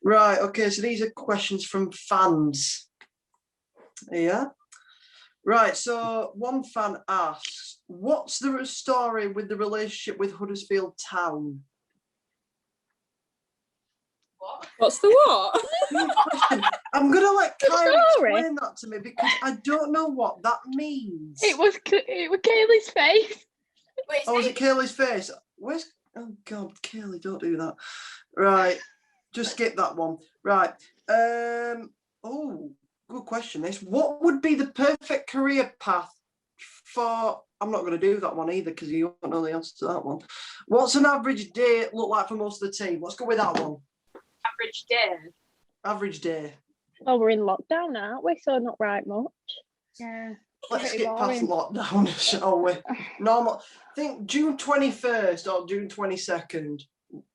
Right, okay, so these are questions from fans. Yeah. Right, so one fan asks, what's the story with the relationship with Huddersfield Town? What? What's the what? I'm going to let Kyra explain that to me because I don't know what that means. It was Kaylee's face. Wait, Oh, was it Kaylee's face? Where's... Oh, God, Kaylee, don't do that. Right, just skip that one. Right. Oh, good question, this. What would be the perfect career path for... I'm not going to do that one either because you won't know the answer to that one. What's an average day look like for most of the team? Let's go with that one. average day. Average day. Oh, we're in lockdown, aren't we? So not right much. Yeah. Let's Pretty skip past boring. lockdown, shall we? Normal. I think June 21st or June 22nd.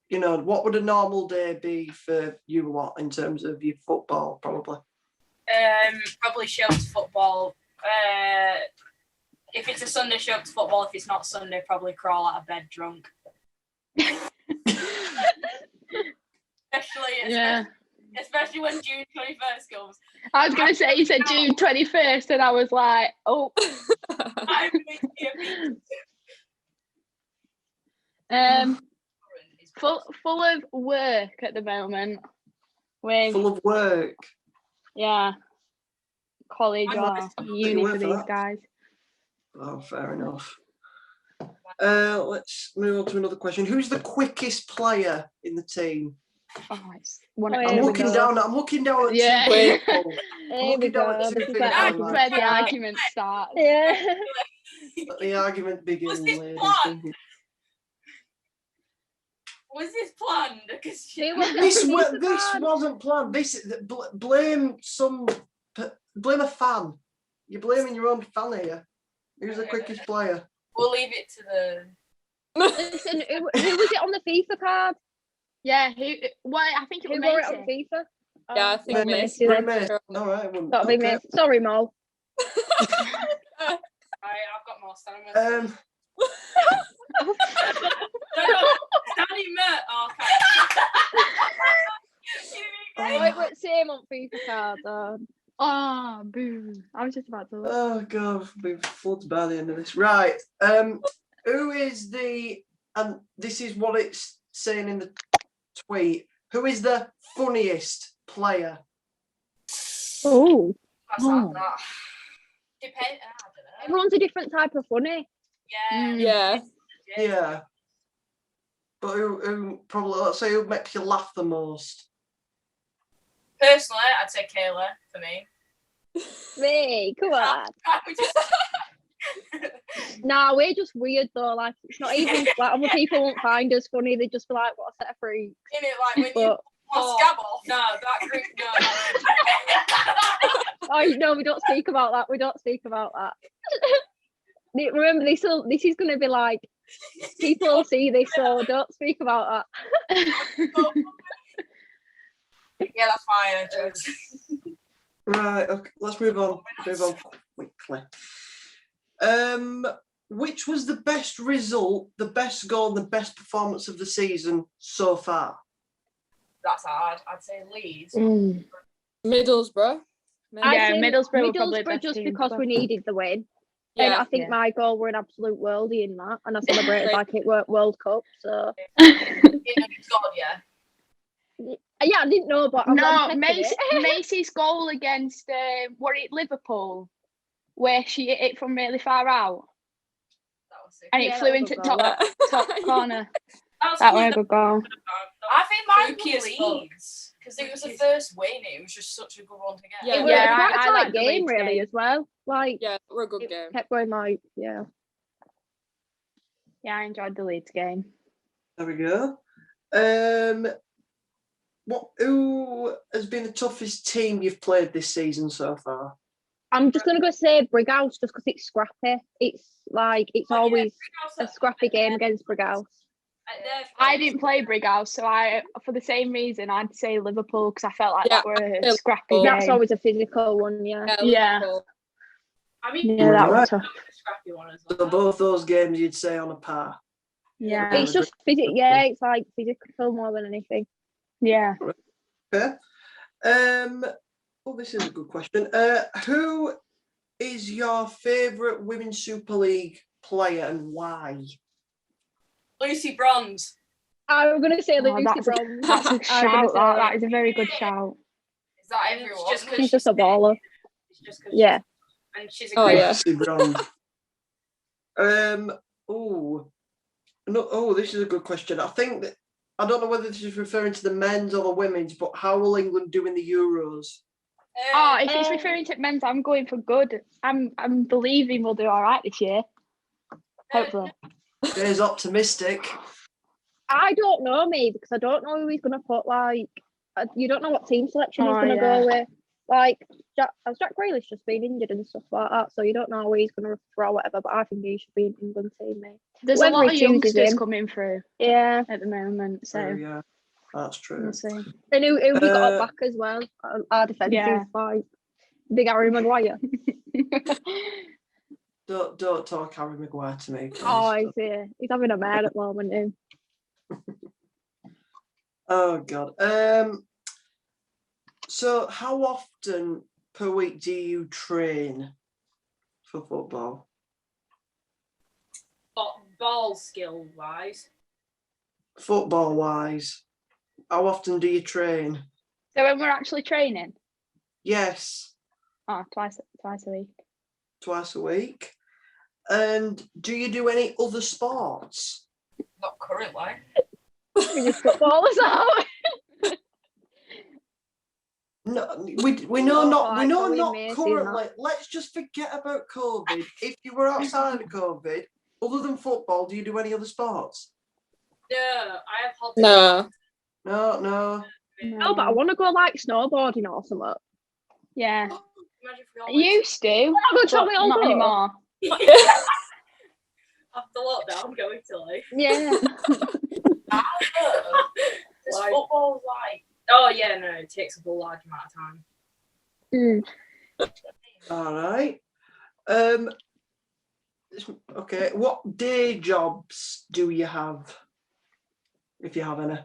You know, what would a normal day be for you? What in terms of your football, probably? Probably show up to football. If it's a Sunday, show up to football. If it's not Sunday, probably crawl out of bed drunk. Especially when June 21st comes. I was going to say, you said June 21st, and I was like, oh. I'm making Full of work at the moment. Full of work. Yeah. College or uni for these that. guys. Oh, fair enough. Let's move on to another question. Who's the quickest player in the team? Oh, it's one Oh, of I'm looking down at Yeah. two people. Here we go. This is This is like like argument. where the argument starts. Yeah. Let the argument begin, Was this ladies. planned? Was this planned? This wasn't planned. Blame a fan. You're blaming your own fan here. Who's the quickest player? We'll leave it to the... Listen, who was it on the FIFA card? Yeah, I think it Who was wore it on Macy. FIFA? Yeah, I think Macy Macy. then. All right. Well, That'll be me. Sorry, Mo. I've got more stamina. Standing Mert. Oh, okay. Wait, same on FIFA card. Oh, boo. I was just about to look. Oh God, we've floods by the end of this. Right. Who is the... And this is what it's saying in the tweet. Who is the funniest player? Oh. That's not that. Depend. I don't know. Everyone's a different type of funny. Yeah. Yeah. But who probably, let's say, who makes you laugh the most? Personally, I'd say Kayla for me. Me, come on. Nah, we're just weird though. Like, it's not even like other people won't find us funny. They just be like, "What a set of freaks." In it, like when you scab off. No, that group. No. Oh no, we don't speak about that. We don't speak about that. Remember, this is going to be like people will see this, so don't speak about that. Yeah, that's fine. Jokes. Right. Okay. Let's move on. Quickly. Which was the best result, the best goal, and the best performance of the season so far? That's hard. I'd say Leeds. Middlesbrough. Yeah, Middlesbrough were probably best just team, because but... we needed the win. Yeah. And I think my goal were an absolute worldie in that, and I celebrated like it were World Cup. So God, yeah. Yeah, I didn't know, but Macy's goal against Liverpool, where she hit it from really far out, That was sick. and it flew into top corner. That was a good goal. I think mine was Leeds because it was the first win. It was just such a good one to get. It was quite a tight game, really, as well. Like, yeah, we're a good game. Kept going like, yeah. Yeah, I enjoyed the Leeds game. There we go. Who has been the toughest team you've played this season so far? I'm just gonna go say Brighouse just because it's scrappy. It's like it's always a scrappy game against Brighouse. I didn't play Brighouse, so for the same reason I'd say Liverpool because I felt like that were a scrappy game. That's always a physical one, yeah. I mean, that was tough. Scrappy one as well. So both those games you'd say on a par. Yeah, it's just physical. Yeah, it's like physical more than anything. Yeah. Okay. This is a good question. Who is your favourite Women's Super League player and why? Lucy Bronze. I'm going to say Oh, Lucy that's a- Bronze. That's a I'm gonna shout. say That is a very good shout. Is that everyone? She's just a baller. It's just 'cause Yeah. and she's a Oh, great. yeah. Lucy Bronze. This is a good question. I think that I don't know whether this is referring to the men's or the women's, but how will England do in the Euros? Oh, if it's referring to men's, I'm going for good. I'm believing we'll do all right this year. Hopefully. Jay's optimistic. I don't know, me, because I don't know who he's going to put. Like, you don't know what team selection he's Oh, going to yeah. go with. Like, Jack Grealish just been injured and stuff like that, so you don't know where he's going to throw whatever. But I think he should be in England team, mate. There's Whether a lot he of chooses youngsters him. coming through Yeah, at the moment, so Oh, yeah, that's true. we'll see. and who we got back as well. Our defence Yeah. is like Big Harry Maguire. Don't talk Harry Maguire to me, please. Oh, he's having a mare at the moment. Him. Oh God. So how often per week do you train for football? Ball skill wise. Football wise, how often do you train? So when we're actually training, Yes, twice a week. twice a week. And do you do any other sports? Not currently. We just footballers out. No, we know No, not we like, know going not messy and currently. Let's just forget about COVID. If you were outside of COVID, other than football, do you do any other sports? No, I have hobbies. No. No. No, but I want to go like snowboarding or something. Yeah, Imagine if we all I used to, I'm gonna but tell me all not go. anymore. after lockdown going to like. Yeah. This football's like. Oh yeah, no, it takes up a large amount of time. All right. Okay. What day jobs do you have? If you have any.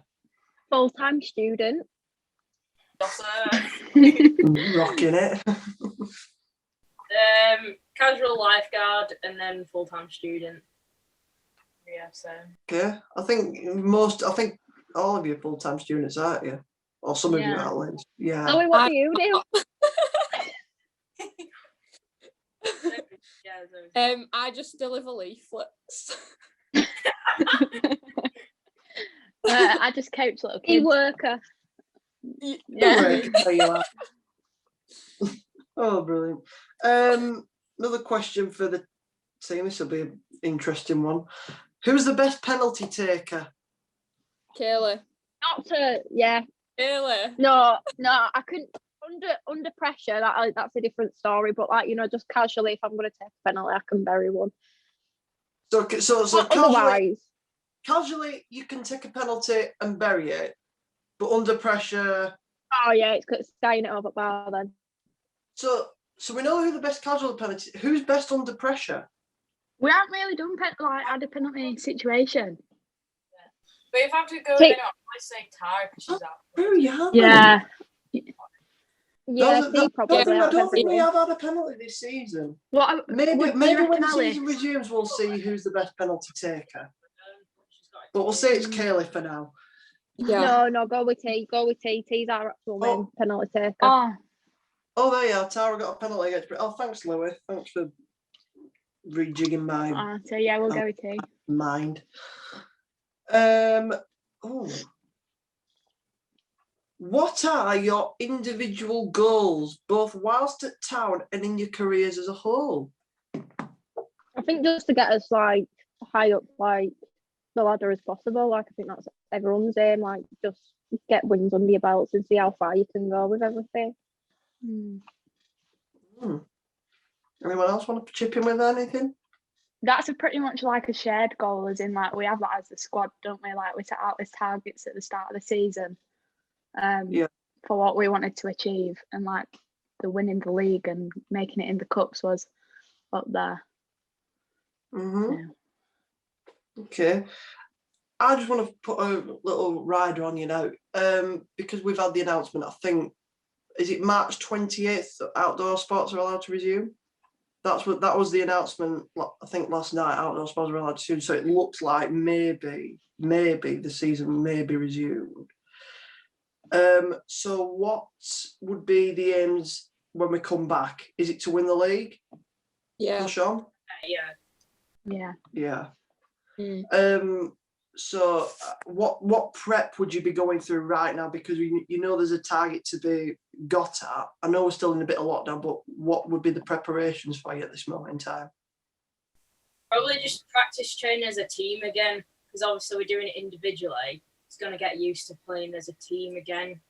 Full-time student. Rocking it. Casual lifeguard and then full-time student. Yeah, so. Okay. I think all of you are full-time students, aren't you? Or some of you Yeah. at least. Yeah. Chloe, what do you do? Yeah, I just deliver leaflets. I just coach little Key kids. worker. Yeah. There you are. Oh, brilliant. Another question for the team. This will be an interesting one. Who's the best penalty taker? Kaylee. Not to, yeah. Kaylee. No, I couldn't. Under pressure, that's a different story. But like, you know, just casually, if I'm going to take a penalty, I can bury one. So Otherwise, casually, you can take a penalty and bury it, but under pressure. oh yeah, it's staying it over bar then. So we know who the best casual penalty. Who's best under pressure? We haven't really done had a penalty situation. but if I have to go Take- in, I say Tara because she's out. Oh, you have. Yeah. Yeah, I Steve probably. don't think we everyone. have had a penalty this season. What? Maybe do you when reckon, the Alice? season resumes, we'll see who's the best penalty taker. But we'll say it's Kaylee for now. Yeah. No, go with T. Go with T. T's our actual main penalty taker. Oh, there you are. Tara got a penalty against. Oh, thanks, Louis. Thanks for rejigging my So yeah, we'll go with T. mind. What are your individual goals, both whilst at town and in your careers as a whole? I think just to get us like high up like the ladder as possible. Like I think that's everyone's aim. Like just get wins under your belts and see how far you can go with everything. Anyone else want to chip in with anything? That's pretty much like a shared goal, as in like we have that as a squad, don't we? Like we set out these targets at the start of the season, for what we wanted to achieve, and like the winning the league and making it in the cups was up there. Mm-hmm. Okay. I just want to put a little rider on you now, because we've had the announcement. I think, is it March 28th? Outdoor sports are allowed to resume. That was the announcement. I think last night, outdoor sports are allowed to resume. So it looks like maybe the season may be resumed. So what would be the aims when we come back? Is it to win the league? Yeah. Push on. Yeah. Yeah. Mm. So what prep would you be going through right now? Because you know there's a target to be got at. I know we're still in a bit of lockdown, but what would be the preparations for you at this moment in time? Probably just practice training as a team again, because obviously we're doing it individually. It's going to get used to playing as a team again.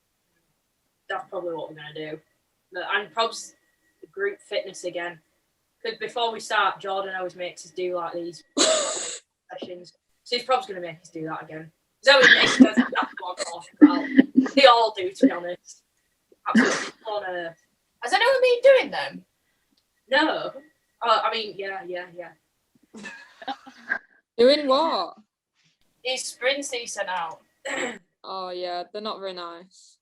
That's probably what we're going to do. And probably group fitness again. Because before we start, Jordan always makes us do like these sessions. So he's probably going to make us do that again. He's always makes us that's what I'm talking about. They all do, to be honest. Absolutely on earth. Has anyone been doing them? No. I mean, yeah. Doing what? These sprints that he sent out. Oh yeah, they're not very nice.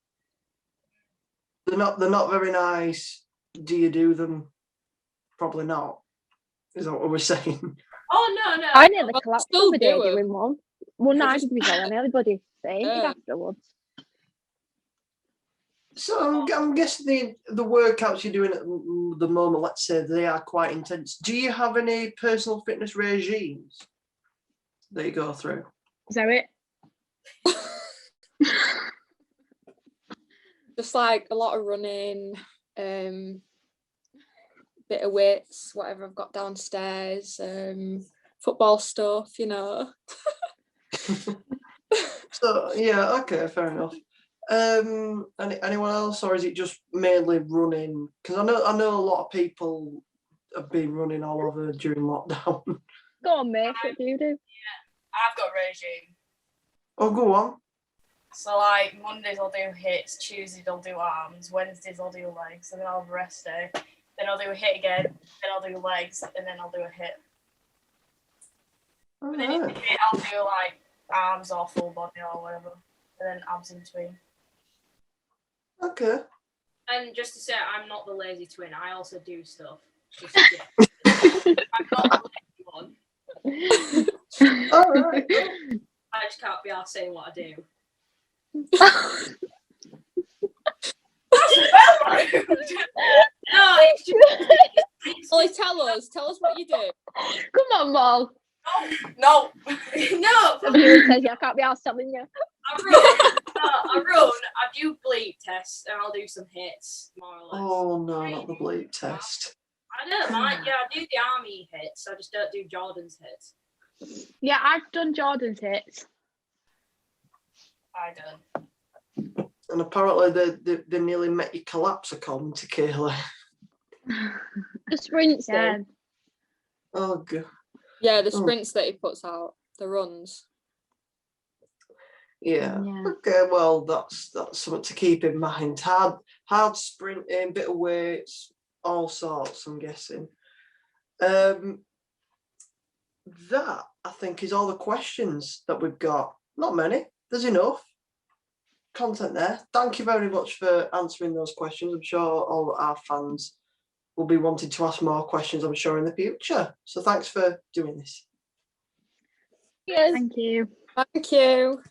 They're not very nice. Do you do them? Probably not. Is that what we're saying? Oh, no. I nearly But collapsed still the day do 'em. doing one. One night did we go and everybody fainted Yeah. afterwards. So I'm guessing the workouts you're doing at the moment, let's say they are quite intense. Do you have any personal fitness regimes that you go through? Is that it? Just like a lot of running, bit of weights, whatever I've got downstairs, football stuff, you know. So yeah, okay, fair enough. Anyone else, or is it just mainly running? Because I know a lot of people have been running all over during lockdown. Go on, mate. What do you do? I've got regime. Oh, go on. So like Mondays I'll do hits, Tuesdays I'll do arms, Wednesdays I'll do legs, and then I'll have a rest day. Then I'll do a hit again, then I'll do legs, and then I'll do a hit. All But then in the right. hit I'll do like arms or full body or whatever, and then abs in between. Okay. And just to say, I'm not the lazy twin. I also do stuff. Just, yeah. I'm not the lazy one. All right. I just can't be arsed saying what I do. No, it's just... Ollie, tell us what you do. Come on, Mal. No. No! Somebody says, I can't be asked telling you. I run, I do bleep tests, and I'll do some hits, more or less. Oh no, not the bleep test. I don't mind, yeah, I do the army hits, I just don't do Jordan's hits. Yeah, I've done Jordan's hits. I don't. And apparently they nearly met you collapse, according to Kayla. The sprints, Yeah. then. Oh god. Yeah, the sprints that he puts out, the runs. Yeah. Yeah. Okay, well that's something to keep in mind. Hard sprinting, bit of weights, all sorts, I'm guessing. That I think is all the questions that we've got. Not many. There's enough content there. Thank you very much for answering those questions. I'm sure all our fans will be wanting to ask more questions, I'm sure, in the future. So thanks for doing this. Yes. Thank you. Thank you.